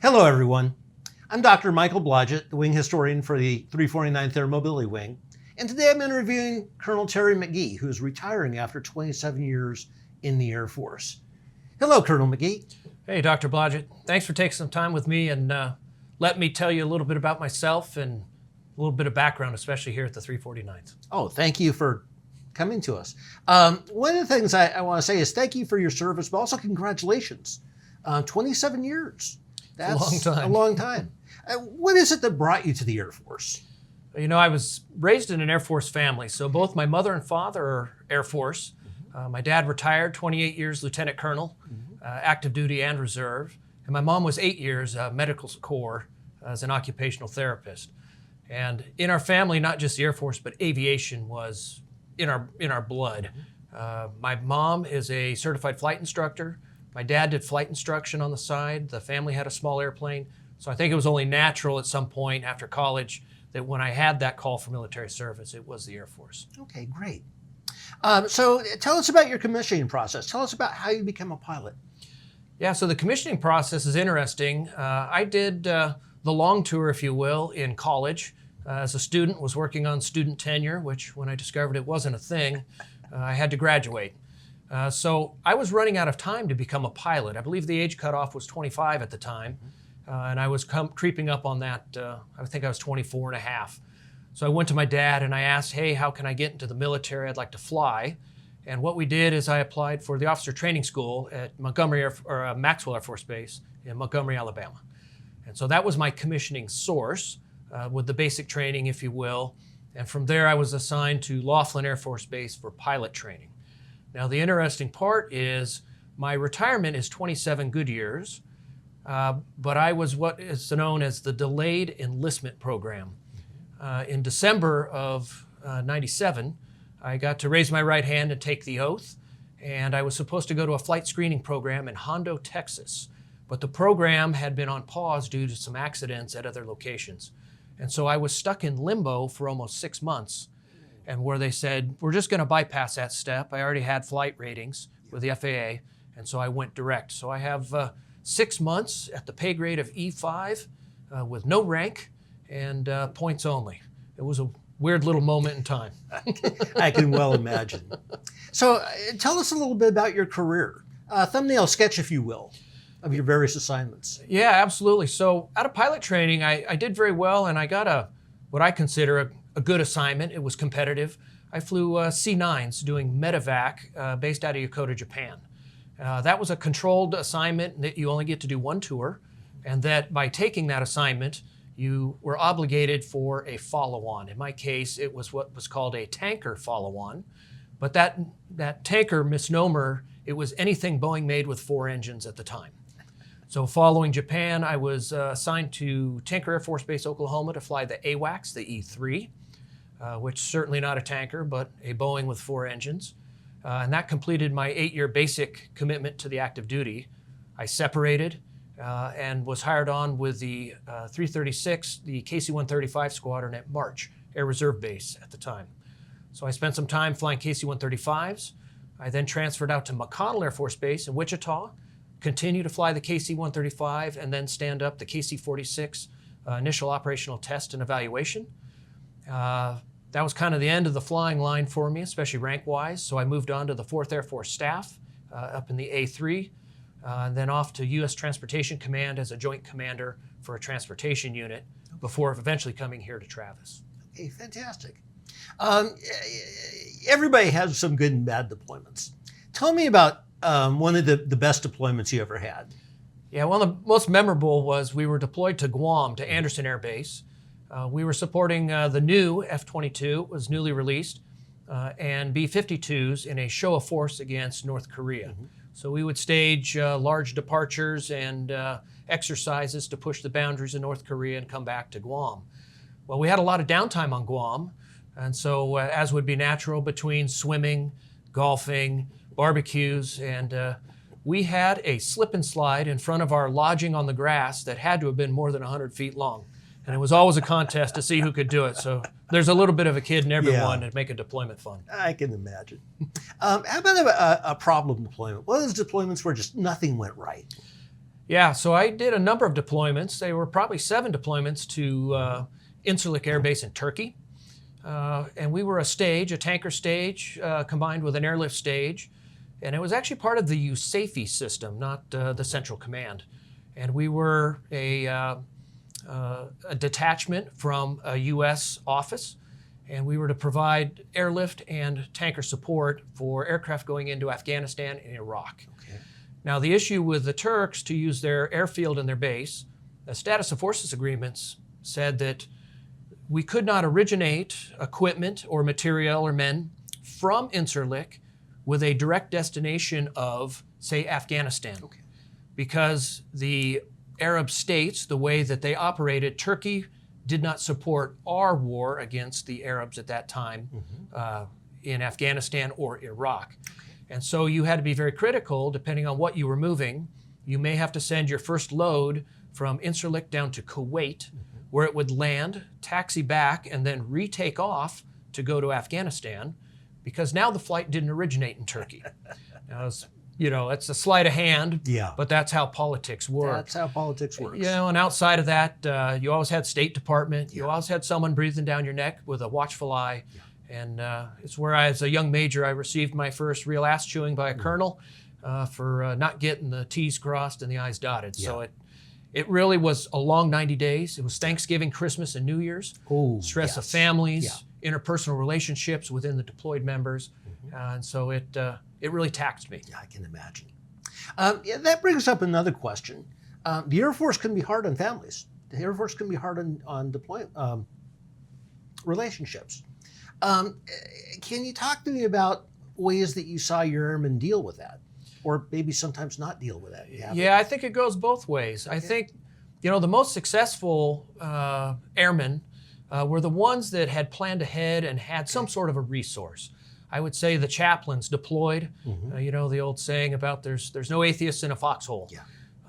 Hello, everyone. I'm Dr. Michael Blodgett, the wing historian for the 349th Air Mobility Wing, and today I'm interviewing Colonel Terry McGee, who's retiring after 27 years in the Air Force. Hello, Colonel McGee. Hey, Dr. Blodgett. Thanks for taking some time with me and let me tell you a little bit about myself and a little bit of background, especially here at the 349th. Oh, thank you for coming to us. One of the things I want to say is thank you for your service, but also congratulations. 27 years. That's a long time. A long time. What is it that brought you to the Air Force? You know, I was raised in an Air Force family, so both my mother and father are Air Force. My dad retired, 28 years Lieutenant Colonel, active duty and reserve. And my mom was 8 years medical corps as an occupational therapist. And in our family, not just the Air Force, but aviation was in our blood. My mom is a certified flight instructor. My dad did flight instruction on the side. The family had a small airplane. So I think it was only natural at some point after college that when I had that call for military service, it was the Air Force. Okay, great. So tell us about your commissioning process. Tell us about how you become a pilot. Yeah, so the commissioning process is interesting. I did the long tour, if you will, in college. As a student, was working on student tenure, which when I discovered it wasn't a thing, I had to graduate. So I was running out of time to become a pilot. I believe the age cutoff was 25 at the time, and I was creeping up on that. I think I was 24 and a half. So I went to my dad and I asked, hey, how can I get into the military? I'd like to fly. And what we did is I applied for the officer training school at Maxwell Air Force Base in Montgomery, Alabama. And so that was my commissioning source with the basic training, if you will. And from there, I was assigned to Laughlin Air Force Base for pilot training. Now, the interesting part is my retirement is 27 good years, but I was what is known as the delayed enlistment program. In December of 97, I got to raise my right hand and take the oath, and I was supposed to go to a flight screening program in Hondo, Texas, but the program had been on pause due to some accidents at other locations. And so I was stuck in limbo for almost 6 months, and where they said, we're just going to bypass that step. I already had flight ratings with the FAA, and so I went direct. So I have 6 months at the pay grade of E5 with no rank and points only. It was a weird little moment in time. I can well imagine. So tell us a little bit about your career. Thumbnail sketch, if you will, of your various assignments. Yeah, absolutely. So out of pilot training, I did very well, and I got what I consider a good assignment. It was competitive. I flew C-9s doing medevac based out of Yokota, Japan. That was a controlled assignment that you only get to do one tour, and that by taking that assignment, you were obligated for a follow-on. In my case, it was what was called a tanker follow-on, but that tanker misnomer, it was anything Boeing made with 4 engines at the time. So following Japan, I was assigned to Tinker Air Force Base, Oklahoma to fly the AWACS, the E3, which certainly not a tanker, but a Boeing with 4 engines. And that completed my 8-year basic commitment to the active duty. I separated and was hired on with the 336, the KC-135 squadron at March Air Reserve Base at the time. So I spent some time flying KC-135s. I then transferred out to McConnell Air Force Base in Wichita, continue to fly the KC-135, and then stand up the KC-46 initial operational test and evaluation. That was kind of the end of the flying line for me, especially rank-wise, so I moved on to the 4th Air Force Staff up in the A3, and then off to U.S. Transportation Command as a Joint Commander for a transportation unit before eventually coming here to Travis. Okay, fantastic. Everybody has some good and bad deployments. Tell me about one of the best deployments you ever had. Yeah, one of the most memorable was we were deployed to Guam, to Anderson Air Base. We were supporting the new F-22, it was newly released, and B-52s in a show of force against North Korea. So we would stage large departures and exercises to push the boundaries of North Korea and come back to Guam. Well, we had a lot of downtime on Guam, and so as would be natural between swimming, golfing, barbecues, and we had a slip and slide in front of our lodging on the grass that had to have been more than 100 feet long. And it was always a contest to see who could do it. So there's a little bit of a kid in everyone to make a deployment fun. I can imagine. How about a problem deployment? What are those deployments where just nothing went right? Yeah, so I did a number of deployments. They were probably 7 deployments to Incirlik Air Base in Turkey. And we were a tanker stage, combined with an airlift stage. And it was actually part of the USAFE system, not the Central Command. And we were a detachment from a U.S. office, and we were to provide airlift and tanker support for aircraft going into Afghanistan and Iraq. Okay. Now, the issue with the Turks to use their airfield and their base, the status of forces agreements said that we could not originate equipment or material or men from Incirlik with a direct destination of, say, Afghanistan. Okay. Because the Arab states, the way that they operated, Turkey did not support our war against the Arabs at that time in Afghanistan or Iraq. And so you had to be very critical, depending on what you were moving. You may have to send your first load from Incirlik down to Kuwait, where it would land, taxi back, and then retake off to go to Afghanistan, because now the flight didn't originate in Turkey. Now, it's a sleight of hand, but that's how politics work. That's how politics works. And outside of that, you always had State Department. You always had someone breathing down your neck with a watchful eye. And it's where as a young major, I received my first real ass chewing by a colonel for not getting the T's crossed and the I's dotted. So it really was a long 90 days. It was Thanksgiving, Christmas, and New Year's. Stress of families, interpersonal relationships within the deployed members. And so it really taxed me. Yeah, I can imagine. That brings up another question. The Air Force can be hard on families. The Air Force can be hard on deployment relationships. Can you talk to me about ways that you saw your airmen deal with that? Or maybe sometimes not deal with that? Yeah, I think it goes both ways. I think, the most successful airmen were the ones that had planned ahead and had some sort of a resource. I would say the chaplains deployed, the old saying about there's no atheists in a foxhole.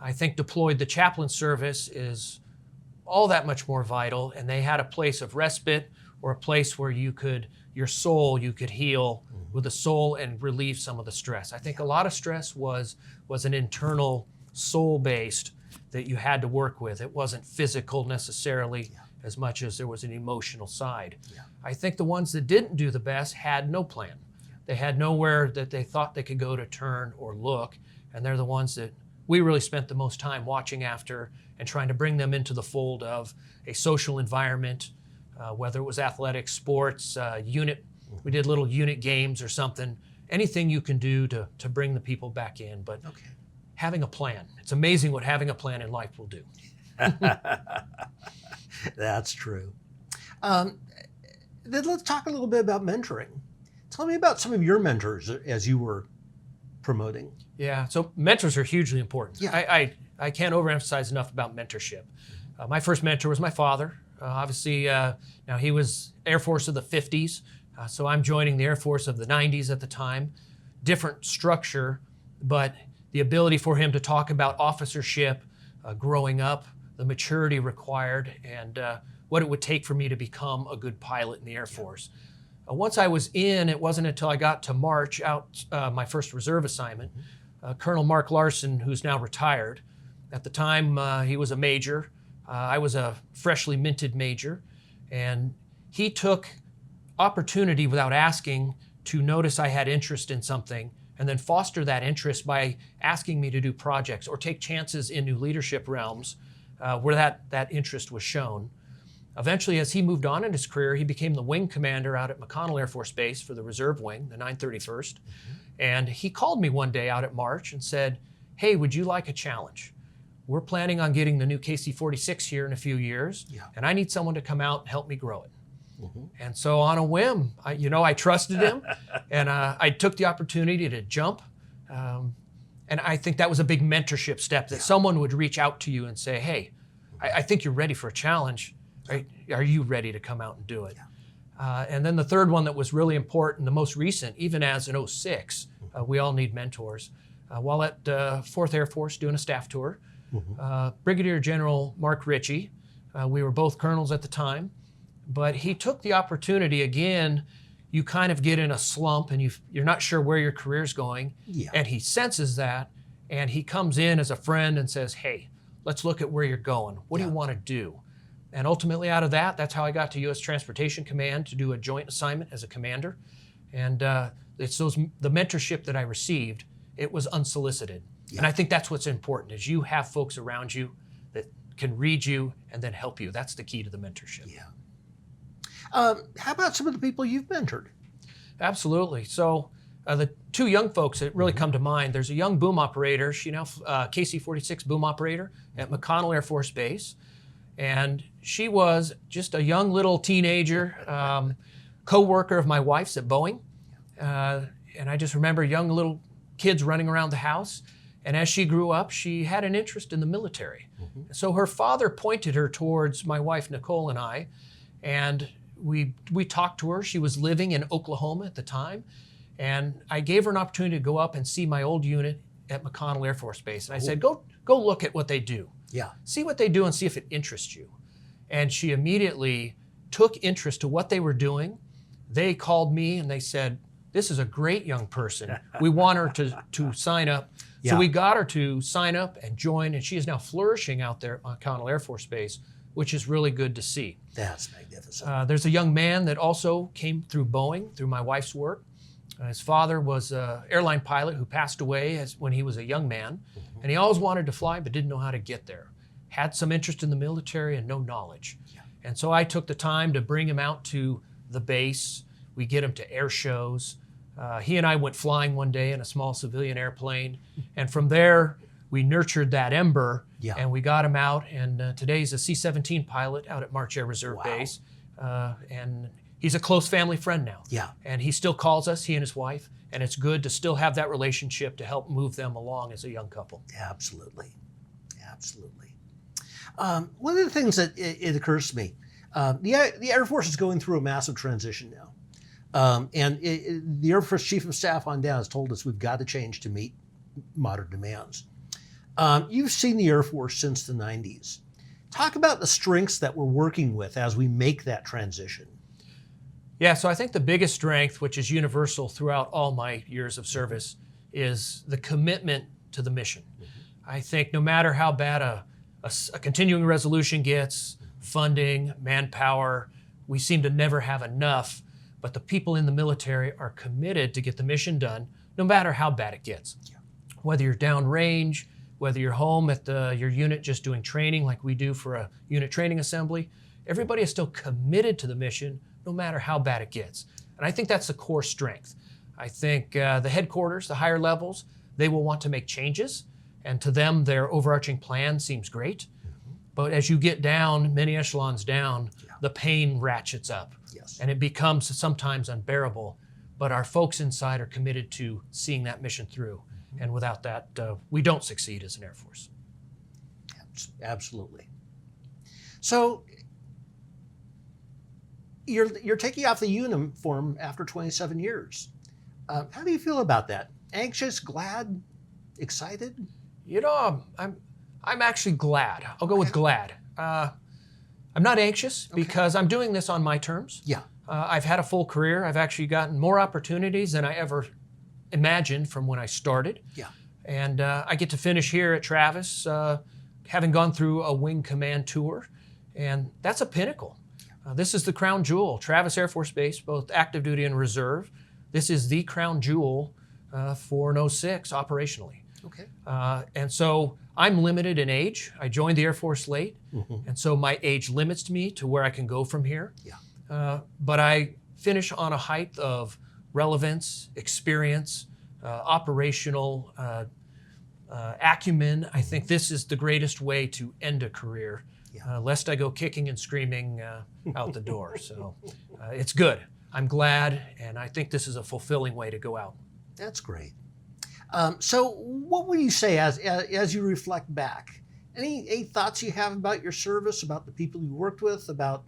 I think deployed, the chaplain service is all that much more vital, and they had a place of respite or a place where you could heal with the soul and relieve some of the stress. I think a lot of stress was an internal soul-based that you had to work with. It wasn't physical necessarily as much as there was an emotional side. I think the ones that didn't do the best had no plan. They had nowhere that they thought they could go to turn or look, and they're the ones that we really spent the most time watching after and trying to bring them into the fold of a social environment, whether it was athletics, sports, unit. We did little unit games or something, anything you can do to bring the people back in. But having a plan, it's amazing what having a plan in life will do. That's true. Then let's talk a little bit about mentoring. Tell me about some of your mentors as you were promoting. Yeah, so mentors are hugely important. I can't overemphasize enough about mentorship. My first mentor was my father. Obviously, now he was Air Force of the 50s, so I'm joining the Air Force of the 90s at the time. Different structure, but the ability for him to talk about officership, growing up, the maturity required, and what it would take for me to become a good pilot in the Air Force. Once I was in, it wasn't until I got to March out my first reserve assignment. Colonel Mark Larson, who's now retired, at the time he was a major. I was a freshly minted major, and he took opportunity without asking to notice I had interest in something and then foster that interest by asking me to do projects or take chances in new leadership realms where that interest was shown. Eventually, as he moved on in his career, he became the wing commander out at McConnell Air Force Base for the reserve wing, the 931st. And he called me one day out at March and said, "Hey, would you like a challenge? We're planning on getting the new KC-46 here in a few years, and I need someone to come out and help me grow it." And so on a whim, I trusted him, and I took the opportunity to jump. And I think that was a big mentorship step, that someone would reach out to you and say, "Hey, I think you're ready for a challenge. Are you ready to come out and do it?" And then the third one that was really important, the most recent, even as an 06, we all need mentors. While at 4th Air Force doing a staff tour, Brigadier General Mark Ritchie, we were both colonels at the time, but he took the opportunity again. You kind of get in a slump and you're not sure where your career's going, and he senses that, And he comes in as a friend and says, hey, let's look at where you're going. What do you want to do? And ultimately out of that, that's how I got to U.S. Transportation Command to do a joint assignment as a commander. And it's the mentorship that I received, it was unsolicited. Yeah. And I think that's what's important, is you have folks around you that can read you and then help you. That's the key to the mentorship. Yeah. How about some of the people you've mentored? Absolutely. So the two young folks that really come to mind, there's a young boom operator, she now KC-46 boom operator at McConnell Air Force Base. And she was just a young little teenager, co-worker of my wife's at Boeing. And I just remember young little kids running around the house. And as she grew up, she had an interest in the military. So her father pointed her towards my wife, Nicole, and I. And we talked to her. She was living in Oklahoma at the time. And I gave her an opportunity to go up and see my old unit at McConnell Air Force Base. And I said, go look at what they do. Yeah. See what they do and see if it interests you. And she immediately took interest to what they were doing. They called me and they said, this is a great young person. We want her to sign up. Yeah. So we got her to sign up and join, and she is now flourishing out there on McConnell Air Force Base, which is really good to see. That's magnificent. There's a young man that also came through Boeing, through my wife's work. His father was an airline pilot who passed away when he was a young man, and he always wanted to fly but didn't know how to get there. Had some interest in the military and no knowledge. Yeah. And so I took the time to bring him out to the base. We get him to air shows. He and I went flying one day in a small civilian airplane, and from there we nurtured that ember, and we got him out, and today he's a C-17 pilot out at March Air Reserve Base, and he's a close family friend now. Yeah. And he still calls us, he and his wife, and it's good to still have that relationship to help move them along as a young couple. Absolutely. Absolutely. One of the things that it occurs to me, the Air Force is going through a massive transition now. And the Air Force Chief of Staff on down has told us we've got to change to meet modern demands. You've seen the Air Force since the 90s. Talk about the strengths that we're working with as we make that transition. Yeah, so I think the biggest strength, which is universal throughout all my years of service, is the commitment to the mission. I think no matter how bad a continuing resolution gets, funding, manpower, we seem to never have enough, but the people in the military are committed to get the mission done, no matter how bad it gets. Yeah. Whether you're downrange, whether you're home at your unit just doing training like we do for a unit training assembly, everybody is still committed to the mission, no matter how bad it gets. And I think that's the core strength. I think the headquarters, the higher levels, they will want to make changes, and to them their overarching plan seems great. But as you get down, many echelons down, the pain ratchets up. Yes. And it becomes sometimes unbearable. But our folks inside are committed to seeing that mission through. And without that, we don't succeed as an Air Force. Absolutely. So you're taking off the uniform after 27 years. How do you feel about that? Anxious, glad, excited? You know, I'm actually glad. I'll go with glad. I'm not anxious because I'm doing this on my terms. Yeah. I've had a full career. I've actually gotten more opportunities than I ever imagined from when I started. Yeah. And I get to finish here at Travis, having gone through a wing command tour, and that's a pinnacle. This is the crown jewel, Travis Air Force Base, both active duty and reserve. This is the crown jewel for an 06 operationally. Okay. And so I'm limited in age. I joined the Air Force late, and so my age limits me to where I can go from here. Yeah. But I finish on a height of relevance, experience, operational acumen. I think this is the greatest way to end a career, lest I go kicking and screaming out the door. So it's good. I'm glad, and I think this is a fulfilling way to go out. That's great. So what would you say as you reflect back? Any thoughts you have about your service, about the people you worked with, about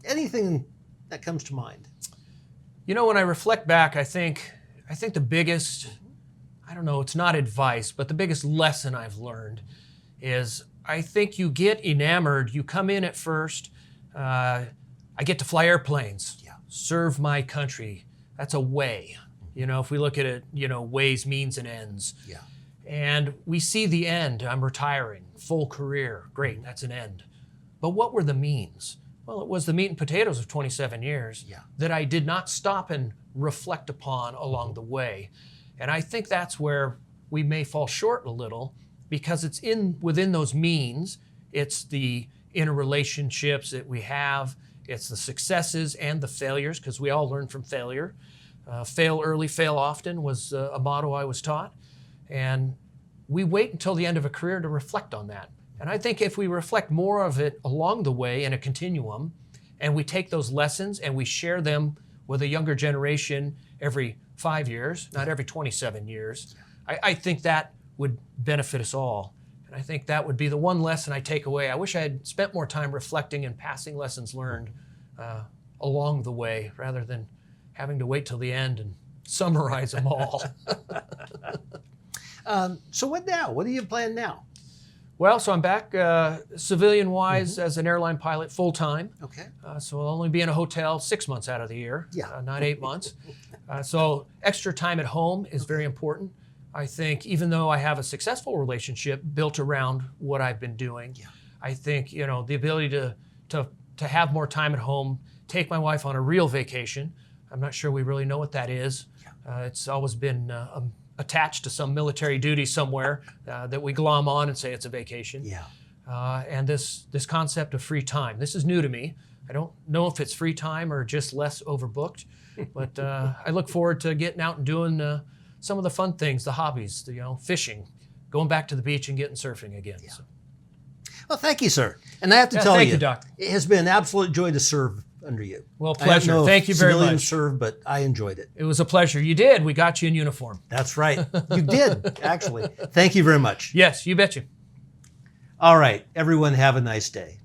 anything that comes to mind? You know, when I reflect back, I think the biggest, I don't know, it's not advice, but the biggest lesson I've learned is I think you get enamored. You come in at first, I get to fly airplanes, serve my country. That's a way. You know, if we look at it, you know, ways, means, and ends. Yeah. And we see the end. I'm retiring, full career. Great, that's an end. But what were the means? Well, it was the meat and potatoes of 27 years that I did not stop and reflect upon along the way. And I think that's where we may fall short a little, because it's within those means. It's the interrelationships that we have. It's the successes and the failures, because we all learn from failure. Fail early, fail often was a motto I was taught. And we wait until the end of a career to reflect on that. And I think if we reflect more of it along the way in a continuum, and we take those lessons and we share them with a younger generation every 5 years, not every 27 years, I think that would benefit us all. And I think that would be the one lesson I take away. I wish I had spent more time reflecting and passing lessons learned along the way, rather than having to wait till the end and summarize them all. So what now? What do you plan now? Well, so I'm back civilian-wise as an airline pilot full-time. Okay. So I'll only be in a hotel 6 months out of the year, not 8 months. So extra time at home is very important. I think even though I have a successful relationship built around what I've been doing, I think, you know, the ability to have more time at home, take my wife on a real vacation. I'm not sure we really know what that is. It's always been attached to some military duty somewhere that we glom on and say it's a vacation. And this concept of free time. This is new to me. I don't know if it's free time or just less overbooked, but I look forward to getting out and doing some of the fun things, the hobbies, fishing, going back to the beach and getting surfing again. So. Well, thank you, sir. And I have to tell thank you, you, Doc. It has been an absolute joy to serve under you. Well, pleasure. I don't know Thank you very much. Served, but I enjoyed it. It was a pleasure. You did. We got you in uniform. That's right. You did, actually. Thank you very much. Yes, you betcha. All right, everyone, have a nice day.